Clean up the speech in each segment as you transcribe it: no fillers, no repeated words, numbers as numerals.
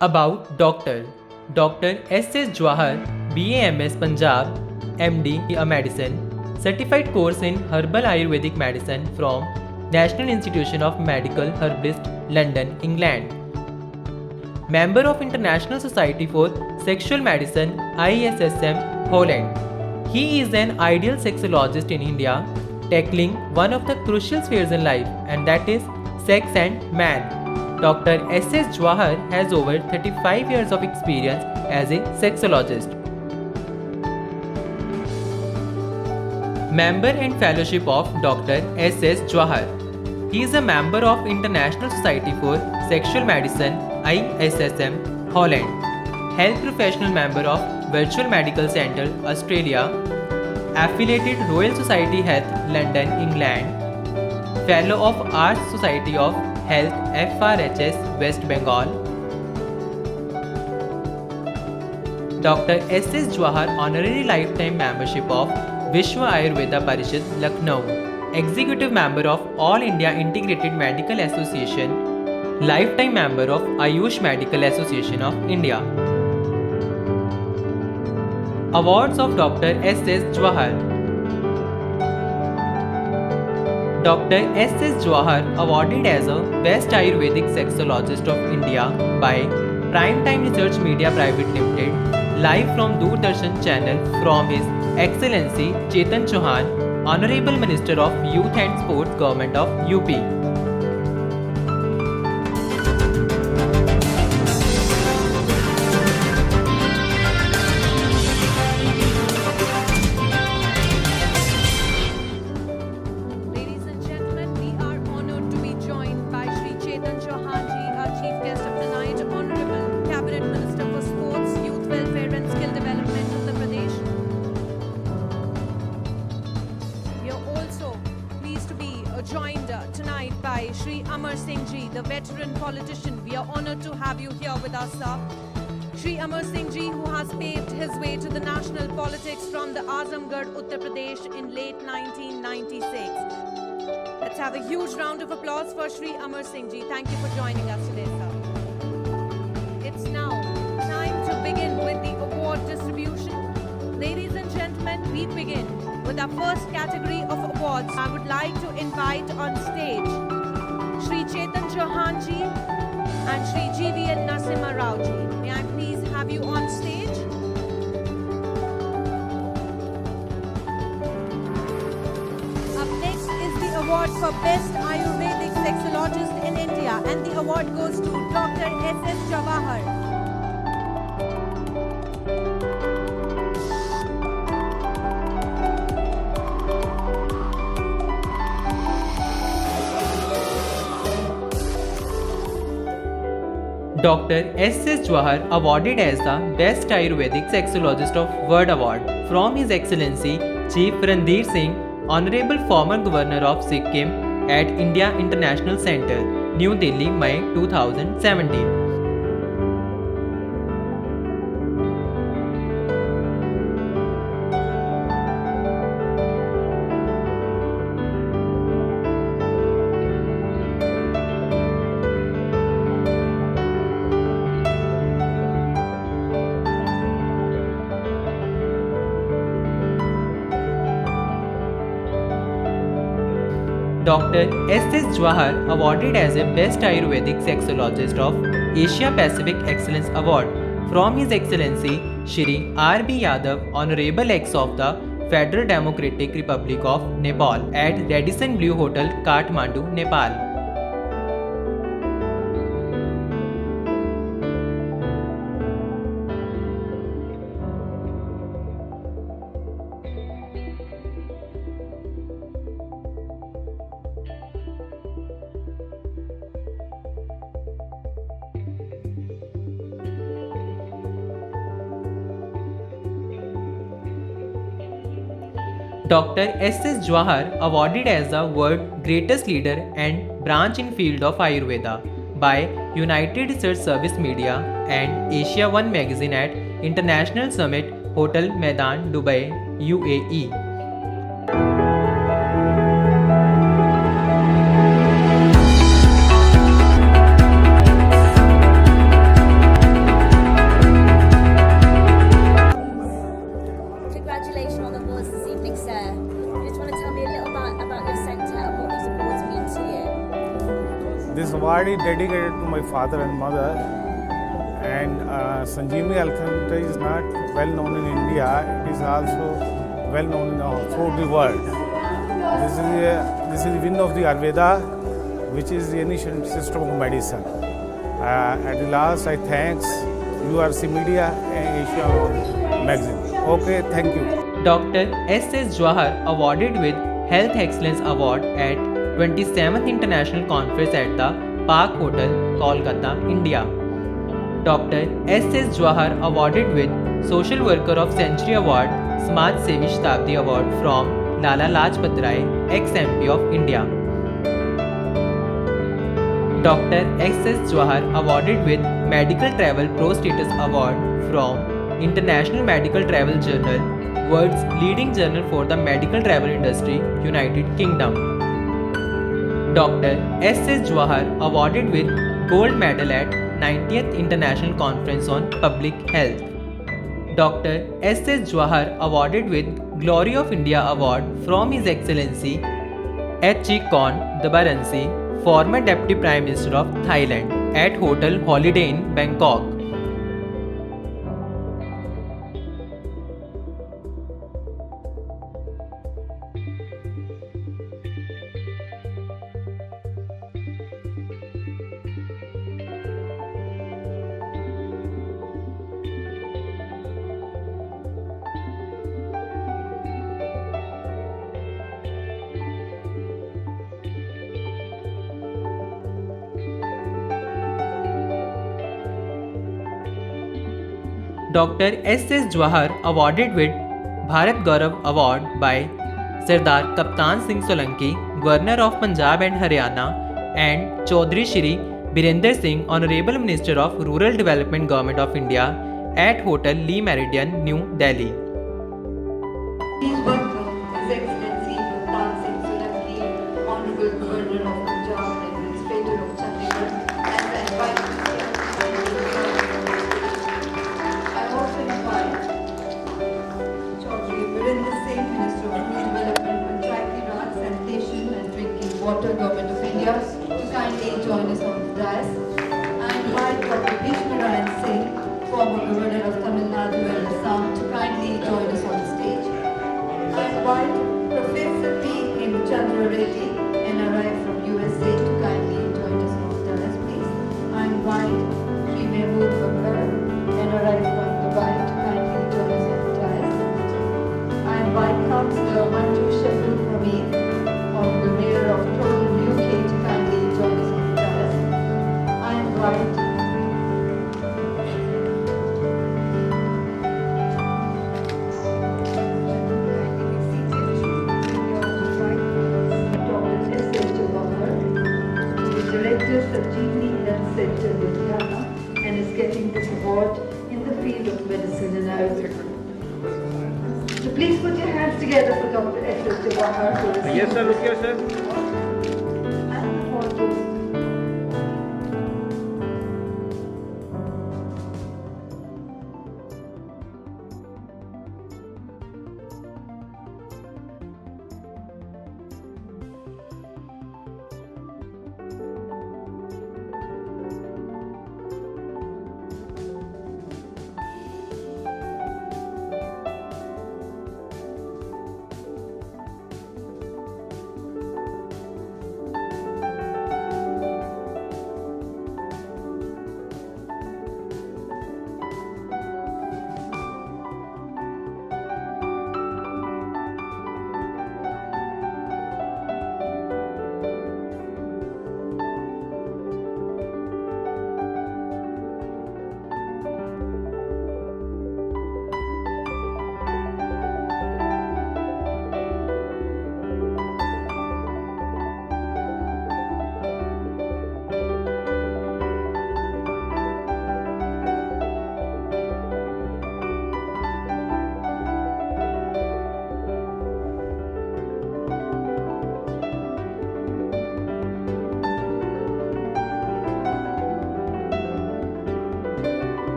About Dr. S.S. Jawahar, BA/MS Punjab, MD a Medicine, certified course in Herbal Ayurvedic Medicine from National Institution of Medical Herbalist, London, England. Member of International Society for Sexual Medicine, ISSM, Holland. He is an ideal sexologist in India, tackling one of the crucial spheres in life, and that is sex and man. Dr. S.S. Jawahar has over 35 years of experience as a sexologist. Member and Fellowship of Dr. S.S. Jawahar. He is a member of International Society for Sexual Medicine, ISSM, Holland. Health Professional Member of Virtual Medical Centre, Australia. Affiliated Royal Society Health, London, England. Fellow of Arts Society of Health, FRHS, West Bengal. Dr. S.S. Jawahar Honorary Lifetime Membership of Vishwa Ayurveda Parishad, Lucknow. Executive Member of All India Integrated Medical Association. Lifetime Member of Ayush Medical Association of India. Awards of Dr. S.S. Jawahar. Dr. S.S. Jawahar awarded as a Best Ayurvedic Sexologist of India by Primetime Research Media Private Limited, live from Doordarshan channel from His Excellency Chetan Chauhan, Honorable Minister of Youth and Sports, Government of UP. Ladies and gentlemen, we are honored to be joined by Shri Chetan Chauhan ji, our chief guest of the night, Honorable Cabinet Minister for Sports, Youth Welfare and Skill Development, Uttar Pradesh. We are also pleased to be joined tonight by Shri Amar Singh ji, the veteran politician. We are honored to have you here with us, sir. Shri Amar Singh ji, who has paved his way to the national politics from the Azamgarh, Uttar Pradesh in late 1996. Let's have a huge round of applause for Shri Amar Singh ji. Thank you for joining us today, sir. It's now time to begin with the award distribution. Ladies and gentlemen, we begin with our first category of awards. I would like to invite on stage Shri Chetan Chauhan ji and Shri GVN Narasimha Rao ji. May I please have you on stage? Up next is the award for Best Ayurvedic Sexologist in India, and the award goes to Dr. S.S. Jawahar. Dr. S.S. Jawahar awarded as the Best Ayurvedic Sexologist of World Award from His Excellency Chief Ranveer Singh, Honorable former Governor of Sikkim at India International Centre, New Delhi, May 2017. Dr. S.S. Jawahar awarded as a Best Ayurvedic Sexologist of Asia Pacific Excellence Award from His Excellency Shri R.B. Yadav, Honorable Ex of the Federal Democratic Republic of Nepal at Radisson Blu Hotel, Kathmandu, Nepal. Dr. S.S. Jawahar awarded as the world's greatest leader and branch in field of Ayurveda by United Research Service Media and Asia One magazine at International Summit Hotel Maidan, Dubai, UAE. This award is dedicated to my father and mother. And Sanjeevani Health Center is not well known in India, it is also well known throughout the world. This is win of the Ayurveda, which is the ancient system of medicine. At the last, I thanks URC Media and Asia Magazine. Okay, thank you. Dr. S.S. Jawahar awarded with Health Excellence Award at 27th International Conference at the Park Hotel, Kolkata, India. Dr. S.S. Jawahar awarded with Social Worker of Century Award, Samaj Sevi Shatabdi Award from Lala Lajpat Rai, ex-MP of India. Dr. S.S. Jawahar awarded with Medical Travel Pro Status Award from International Medical Travel Journal, world's leading journal for the medical travel industry, United Kingdom. Dr. S.S. Jawahar awarded with Gold Medal at 90th International Conference on Public Health. Dr. S.S. Jawahar awarded with Glory of India Award from His Excellency H.E. Kon Dabaransi, former Deputy Prime Minister of Thailand, at Hotel Holiday in Bangkok. Dr. S.S. Jawahar awarded with Bharat Gaurav Award by Sardar Kaptan Singh Solanki, Governor of Punjab and Haryana, and Chaudhry Shri Birender Singh, Honorable Minister of Rural Development, Government of India, at Hotel Lee Meridian, New Delhi. Please welcome His Excellency Kaptan Singh Solanki, Honorable Governor of Punjab and Administrator of Chandigarh, and I invite him to I also invite Chaudhry Birender Singh, Minister of Rural Development, Panchayati Raj, Sanitation and Drinking Water, Government of India, to kindly join us on the dais. I invite Dr. Bhishma Narayan Singh, former Governor of Tamil Nadu and Assam, to kindly join us on the stage. I invite Professor P. M. Chandra Reddy, NRI from USA, to kindly join us on the dais, please. I invite Sri Mehmood Bakar, NRI from Dubai, to kindly join us on the dais. I invite Councillor Manju Shabul Hamid, Honorable Mayor of Toronto, UK, to kindly join us on the dais. I invite Director Sanjeevani Health Center, Ludhiana, and is getting this award in the field of medicine and Ayurveda. So please put your hands together for Dr. S.S. Jawahar to receive. Yes, sir. Look here, sir. And the photos.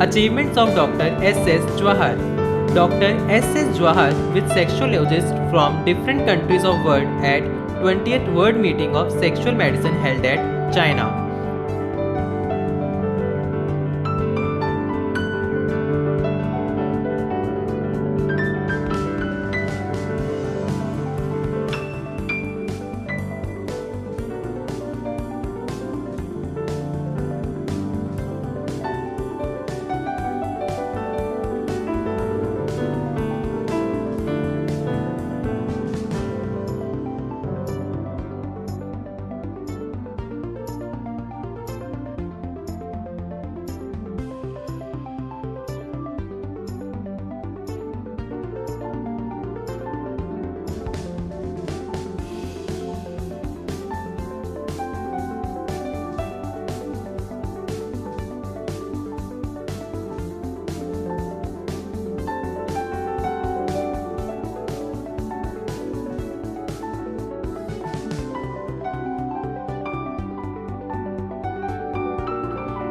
Achievements of Dr. S.S. Jawahar. Dr. S.S. Jawahar with sexologists from different countries of world at 20th World Meeting of Sexual Medicine held at China.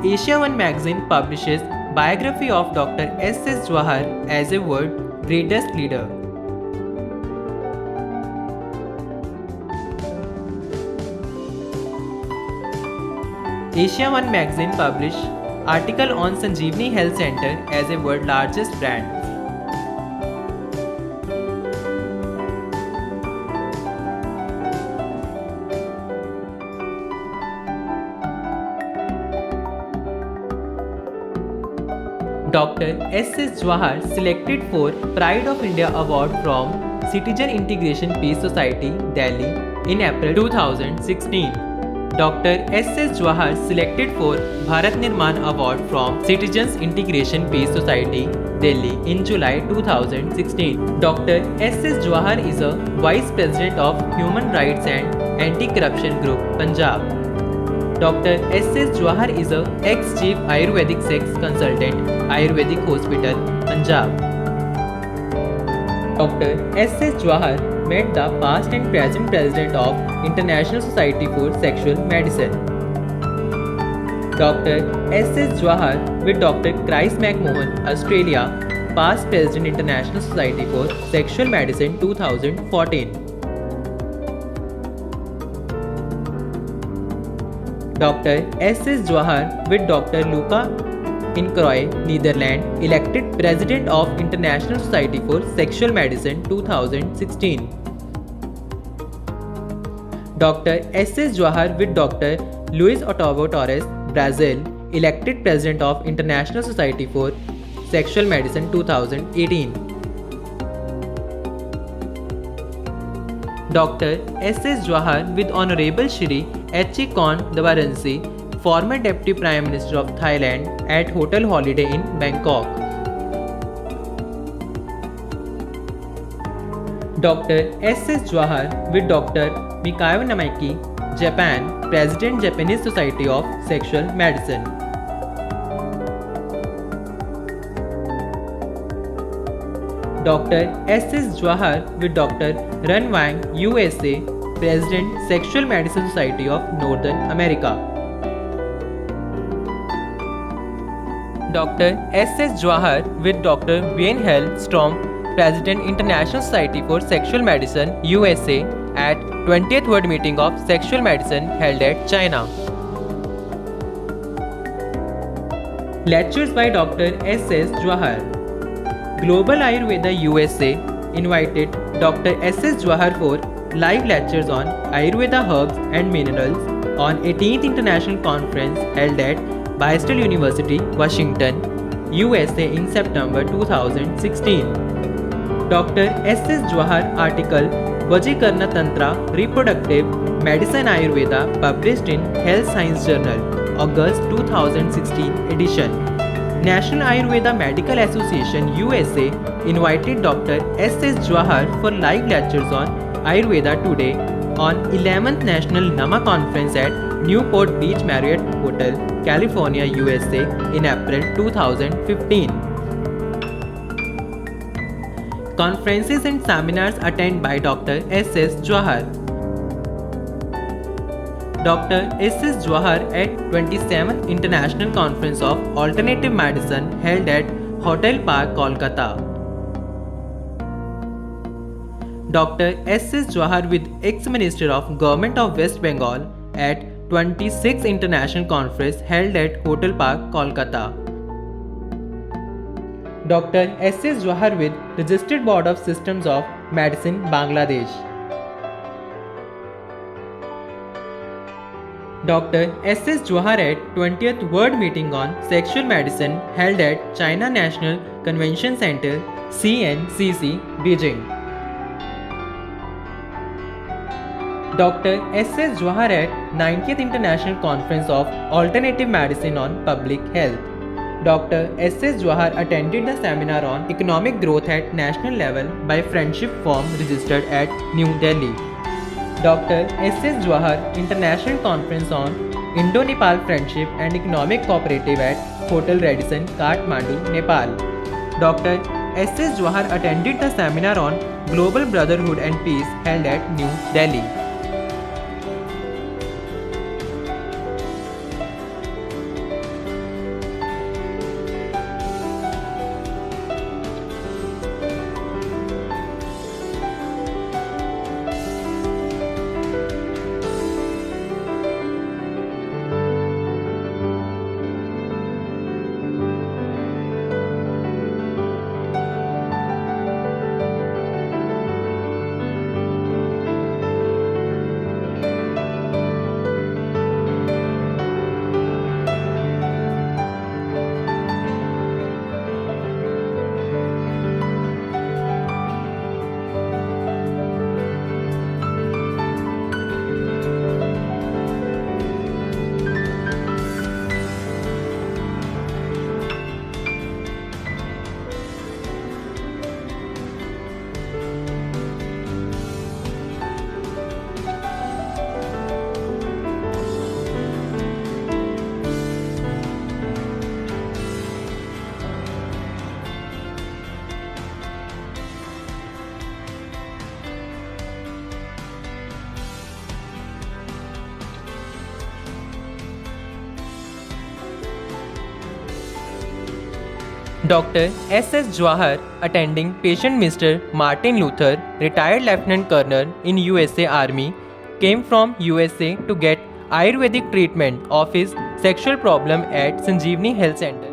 Asia One magazine publishes biography of Dr. S.S. Jawahar as a world greatest leader. Asia One magazine published article on Sanjeevani Health Center as a world largest brand. Dr. S.S. Jawahar selected for Pride of India Award from Citizen Integration Peace Society, Delhi in April 2016. Dr. S.S. Jawahar selected for Bharat Nirman Award from Citizens Integration Peace Society, Delhi in July 2016. Dr. S.S. Jawahar is a Vice President of Human Rights and Anti-Corruption Group, Punjab. Dr. S.S. Jawahar is a ex-chief Ayurvedic sex consultant, Ayurvedic Hospital, Punjab. Dr. S.S. Jawahar met the past and present president of International Society for Sexual Medicine. Dr. S.S. Jawahar with Dr. Chris McMahon, Australia, past president International Society for Sexual Medicine 2014. Dr. S.S. Jawahar with Dr. Luca Incroy, Netherlands, elected President of International Society for Sexual Medicine 2016. Dr. S.S. Jawahar with Dr. Luis Otávio Torres, Brazil, elected President of International Society for Sexual Medicine 2018. Dr. S.S. Jawahar with Honorable Shri H.E. Varanasi, former Deputy Prime Minister of Thailand, at Hotel Holiday in Bangkok. Dr. S.S. Jawahar with Dr. Mikao Namaki, Japan, President Japanese Society of Sexual Medicine. Dr. S.S. Jawahar with Dr. Ren Wang, USA, President Sexual Medicine Society of Northern America. Dr. S.S. Jawahar with Dr. Wayne Strom, President International Society for Sexual Medicine, USA, at 20th World Meeting of Sexual Medicine held at China. Lectures by Dr. S.S. Jawahar. Global Ayurveda USA invited Dr. S.S. Jawahar for live lectures on Ayurveda herbs and minerals on 18th International Conference held at Bristol University, Washington, USA in September 2016. Dr. S.S. Jawahar article Vajikarna Tantra Reproductive Medicine Ayurveda published in Health Science Journal, August 2016 edition. National Ayurveda Medical Association USA invited Dr. S.S. Jawahar for live lectures on Ayurveda Today on 11th National NAMA Conference at Newport Beach Marriott Hotel, California, USA in April 2015. Conferences and seminars attended by Dr. S.S. Jawahar. Dr. S.S. Jawahar at 27th International Conference of Alternative Medicine held at Hotel Park, Kolkata. Dr. S.S. Jawahar with ex-Minister of Government of West Bengal at 26th International Conference held at Hotel Park, Kolkata. Dr. S.S. Jawahar with Registered Board of Systems of Medicine, Bangladesh. Dr. S.S. Jawahar at 20th World Meeting on Sexual Medicine held at China National Convention Center, CNCC, Beijing. Dr. S.S. Jawahar at 90th International Conference of Alternative Medicine on Public Health. Dr. S.S. Jawahar attended the seminar on economic growth at national level by Friendship Forum registered at New Delhi. Dr. S.S. Jawahar International Conference on Indo-Nepal Friendship and Economic Cooperative at Hotel Radisson, Kathmandu, Nepal. Dr. S.S. Jawahar attended the seminar on Global Brotherhood and Peace held at New Delhi. Dr. S.S. Jawahar attending patient Mr. Martin Luther, retired Lieutenant Colonel in USA Army, came from USA to get Ayurvedic treatment of his sexual problem at Sanjeevani Health Center.